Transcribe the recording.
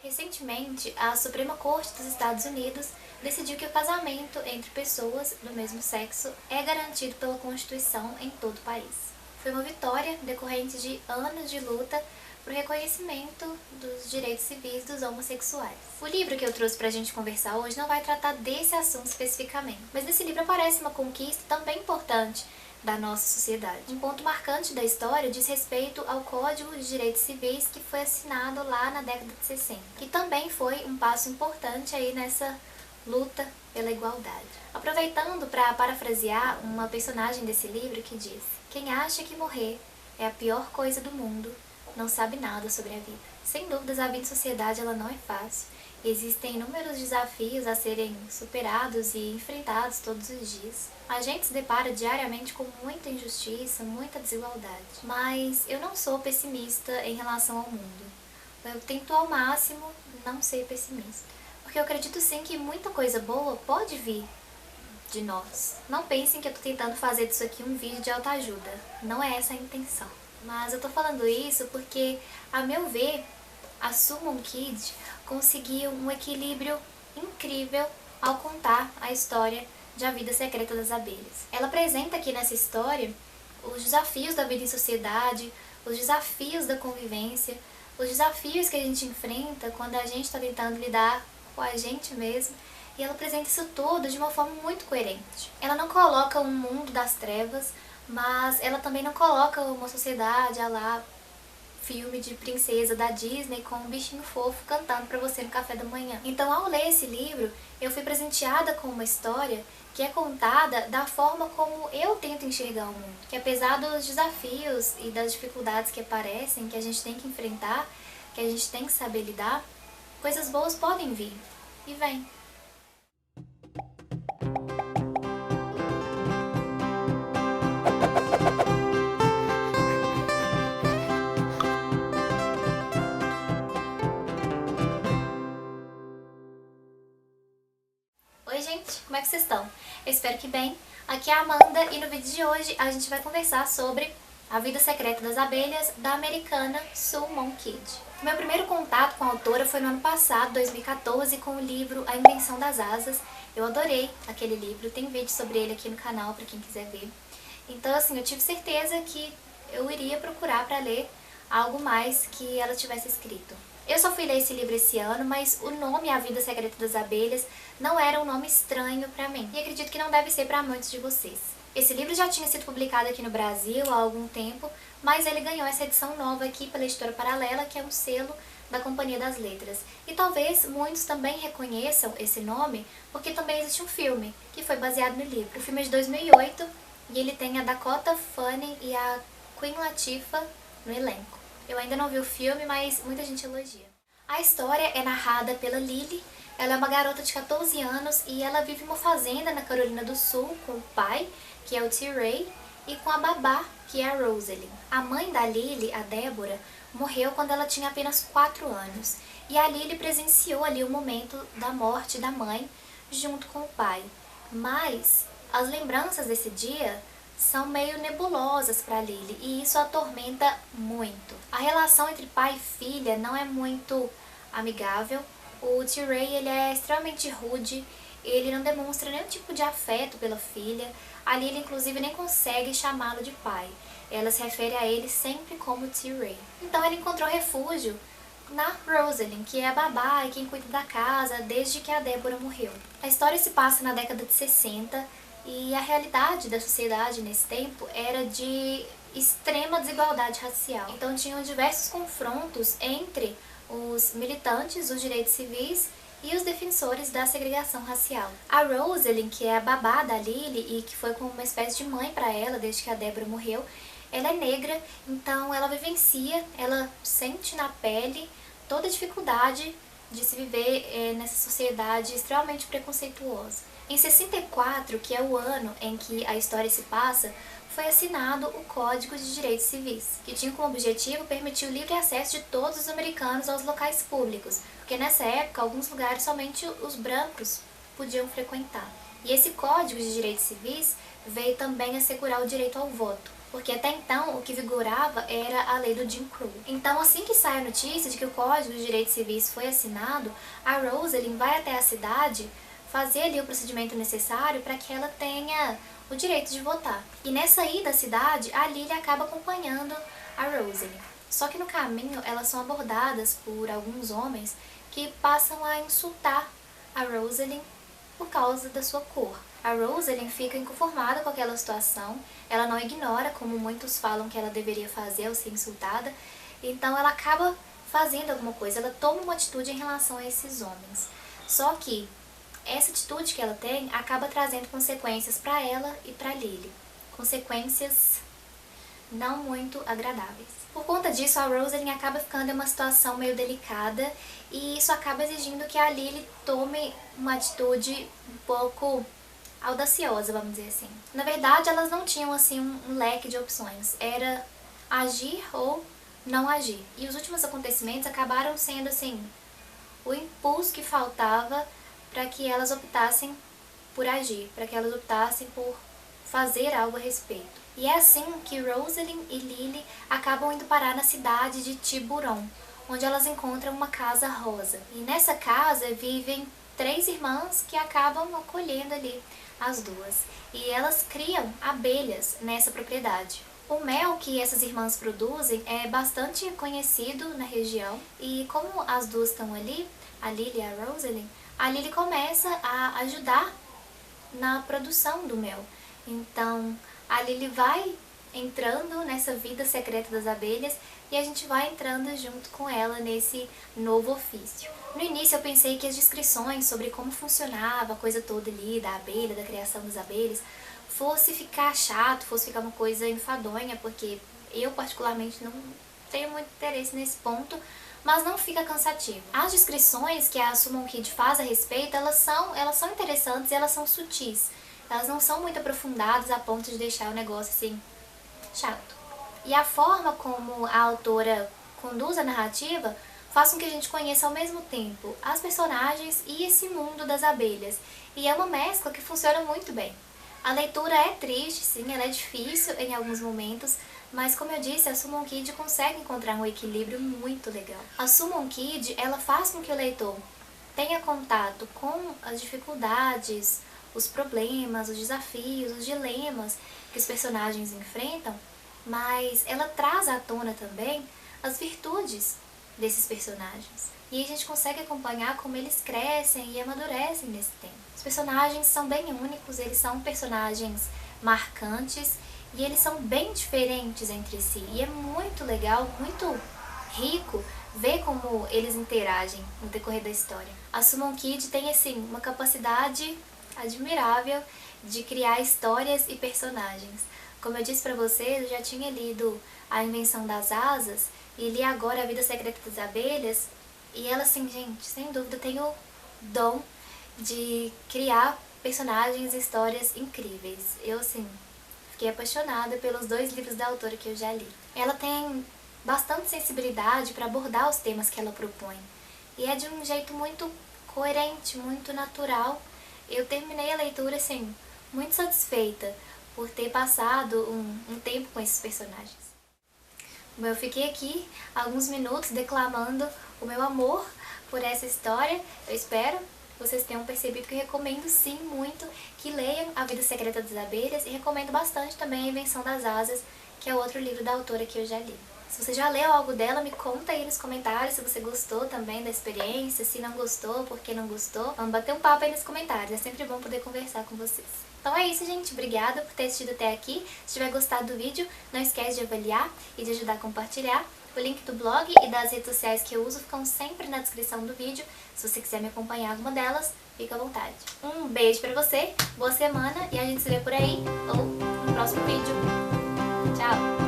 Recentemente, a Suprema Corte dos Estados Unidos decidiu que o casamento entre pessoas do mesmo sexo é garantido pela Constituição em todo o país. Foi uma vitória decorrente de anos de luta para o reconhecimento dos direitos civis dos homossexuais. O livro que eu trouxe para a gente conversar hoje não vai tratar desse assunto especificamente, mas nesse livro aparece uma conquista também importante da nossa sociedade. Um ponto marcante da história diz respeito ao Código de Direitos Civis que foi assinado lá na década de 60, que também foi um passo importante aí nessa luta pela igualdade. Aproveitando para parafrasear uma personagem desse livro que diz: "Quem acha que morrer é a pior coisa do mundo, não sabe nada sobre a vida." Sem dúvidas, a vida em sociedade ela não é fácil. Existem inúmeros desafios a serem superados e enfrentados todos os dias. A gente se depara diariamente com muita injustiça, muita desigualdade. Mas eu não sou pessimista em relação ao mundo. Eu tento ao máximo não ser pessimista. Porque eu acredito sim que muita coisa boa pode vir de nós. Não pensem que eu tô tentando fazer disso aqui um vídeo de autoajuda. Não é essa a intenção. Mas eu tô falando isso porque, a meu ver, a Summon Kid conseguiu um equilíbrio incrível ao contar a história de A Vida Secreta das Abelhas. Ela apresenta aqui nessa história os desafios da vida em sociedade, os desafios da convivência, os desafios que a gente enfrenta quando a gente está tentando lidar com a gente mesmo, e ela apresenta isso tudo de uma forma muito coerente. Ela não coloca um mundo das trevas, mas ela também não coloca uma sociedade a lá filme de princesa da Disney com um bichinho fofo cantando pra você no café da manhã. Então, ao ler esse livro, eu fui presenteada com uma história que é contada da forma como eu tento enxergar o mundo. Que apesar dos desafios e das dificuldades que aparecem, que a gente tem que enfrentar, que a gente tem que saber lidar, coisas boas podem vir. E vem. Oi gente, como é que vocês estão? Eu espero que bem. Aqui é a Amanda e no vídeo de hoje a gente vai conversar sobre A Vida Secreta das Abelhas, da americana Summon Kid. Meu primeiro contato com a autora foi no ano passado, 2014, com o livro A Invenção das Asas. Eu adorei aquele livro, tem vídeo sobre ele aqui no canal para quem quiser ver. Então assim, eu tive certeza que eu iria procurar para ler algo mais que ela tivesse escrito. Eu só fui ler esse livro esse ano, mas o nome A Vida Secreta das Abelhas não era um nome estranho pra mim. E acredito que não deve ser pra muitos de vocês. Esse livro já tinha sido publicado aqui no Brasil há algum tempo, mas ele ganhou essa edição nova aqui pela Editora Paralela, que é um selo da Companhia das Letras. E talvez muitos também reconheçam esse nome, porque também existe um filme, que foi baseado no livro. O filme é de 2008 e ele tem a Dakota Fanning e a Queen Latifah no elenco. Eu ainda não vi o filme, mas muita gente elogia. A história é narrada pela Lily. Ela é uma garota de 14 anos e ela vive em uma fazenda na Carolina do Sul com o pai, que é o T. Ray, e com a babá, que é a Rosalie. A mãe da Lily, a Débora, morreu quando ela tinha apenas 4 anos. E a Lily presenciou ali o momento da morte da mãe junto com o pai. Mas as lembranças desse dia são meio nebulosas para Lily e isso a atormenta muito. A relação entre pai e filha não é muito amigável. O T. Ray ele é extremamente rude, ele não demonstra nenhum tipo de afeto pela filha. A Lily inclusive nem consegue chamá-lo de pai. Ela se refere a ele sempre como T. Ray. Então ela encontrou refúgio na Rosalie, que é a babá e quem cuida da casa desde que a Débora morreu. A história se passa na década de 60 e a realidade da sociedade nesse tempo era de extrema desigualdade racial. Então tinham diversos confrontos entre os militantes dos direitos civis e os defensores da segregação racial. A Rosalie, que é a babá da Lily e que foi como uma espécie de mãe para ela desde que a Débora morreu, ela é negra, então ela vivencia, ela sente na pele toda a dificuldade de se viver nessa sociedade extremamente preconceituosa. Em 64, que é o ano em que a história se passa, foi assinado o Código de Direitos Civis, que tinha como objetivo permitir o livre acesso de todos os americanos aos locais públicos, porque nessa época alguns lugares somente os brancos podiam frequentar. E esse Código de Direitos Civis veio também assegurar o direito ao voto. porque até então o que vigorava era a lei do Jim Crow. Então, assim que sai a notícia de que o Código de Direitos Civis foi assinado, a Rosalind vai até a cidade fazer ali o procedimento necessário para que ela tenha o direito de votar. E nessa ida à cidade, a Lily acaba acompanhando a Rosalind. Só que no caminho elas são abordadas por alguns homens que passam a insultar a Rosalind por causa da sua cor. A Rosalind fica inconformada com aquela situação, ela não ignora, como muitos falam que ela deveria fazer ao ser insultada, então ela acaba fazendo alguma coisa, ela toma uma atitude em relação a esses homens. Só que essa atitude que ela tem acaba trazendo consequências para ela e para Lily. Consequências não muito agradáveis. Por conta disso, a Rosalind acaba ficando em uma situação meio delicada e isso acaba exigindo que a Lily tome uma atitude um pouco audaciosa, vamos dizer assim. Na verdade, elas não tinham assim um leque de opções. Era agir ou não agir. E os últimos acontecimentos acabaram sendo assim o impulso que faltava para que elas optassem por agir, para que elas optassem por fazer algo a respeito. E é assim que Rosalind e Lily acabam indo parar na cidade de Tiburon, onde elas encontram uma casa rosa. E nessa casa vivem 3 irmãs que acabam acolhendo ali as duas. E elas criam abelhas nessa propriedade. O mel que essas irmãs produzem é bastante conhecido na região. E como as duas estão ali, a Lily e a Rosalind, a Lily começa a ajudar na produção do mel. Então, a Lily vai entrando nessa vida secreta das abelhas e a gente vai entrando junto com ela nesse novo ofício. No início eu pensei que as descrições sobre como funcionava a coisa toda ali, da abelha, da criação das abelhas, fosse ficar chato, fosse ficar uma coisa enfadonha, porque eu particularmente não tenho muito interesse nesse ponto, mas não fica cansativo. As descrições que a Summon Kid faz a respeito, elas são interessantes e elas são sutis. Elas não são muito aprofundadas a ponto de deixar o negócio assim chato. E a forma como a autora conduz a narrativa faz com que a gente conheça ao mesmo tempo as personagens e esse mundo das abelhas. E é uma mescla que funciona muito bem. A leitura é triste, sim, ela é difícil em alguns momentos, mas como eu disse, a Summon Kid consegue encontrar um equilíbrio muito legal. A Summon Kid, ela faz com que o leitor tenha contato com as dificuldades, os problemas, os desafios, os dilemas que os personagens enfrentam, mas ela traz à tona também as virtudes desses personagens. E a gente consegue acompanhar como eles crescem e amadurecem nesse tempo. Os personagens são bem únicos, eles são personagens marcantes e eles são bem diferentes entre si. E é muito legal, muito rico ver como eles interagem no decorrer da história. A Summon Kid tem assim uma capacidade admirável de criar histórias e personagens. Como eu disse pra vocês, eu já tinha lido A Invenção das Asas e li agora A Vida Secreta das Abelhas e ela, assim, gente, sem dúvida tem o dom de criar personagens e histórias incríveis. Eu, assim, fiquei apaixonada pelos 2 livros da autora que eu já li. Ela tem bastante sensibilidade para abordar os temas que ela propõe e é de um jeito muito coerente, muito natural. Eu terminei a leitura, assim, muito satisfeita por ter passado um tempo com esses personagens. Bom, eu fiquei aqui alguns minutos declamando o meu amor por essa história. Eu espero que vocês tenham percebido que eu recomendo sim muito que leiam A Vida Secreta das Abelhas e recomendo bastante também A Invenção das Asas, que é outro livro da autora que eu já li. Se você já leu algo dela, me conta aí nos comentários se você gostou também da experiência, se não gostou, por que não gostou. Vamos bater um papo aí nos comentários, é sempre bom poder conversar com vocês. Então é isso, gente. Obrigada por ter assistido até aqui. Se tiver gostado do vídeo, não esquece de avaliar e de ajudar a compartilhar. O link do blog e das redes sociais que eu uso ficam sempre na descrição do vídeo. Se você quiser me acompanhar em alguma delas, fica à vontade. Um beijo pra você, boa semana e a gente se vê por aí ou no próximo vídeo. Tchau!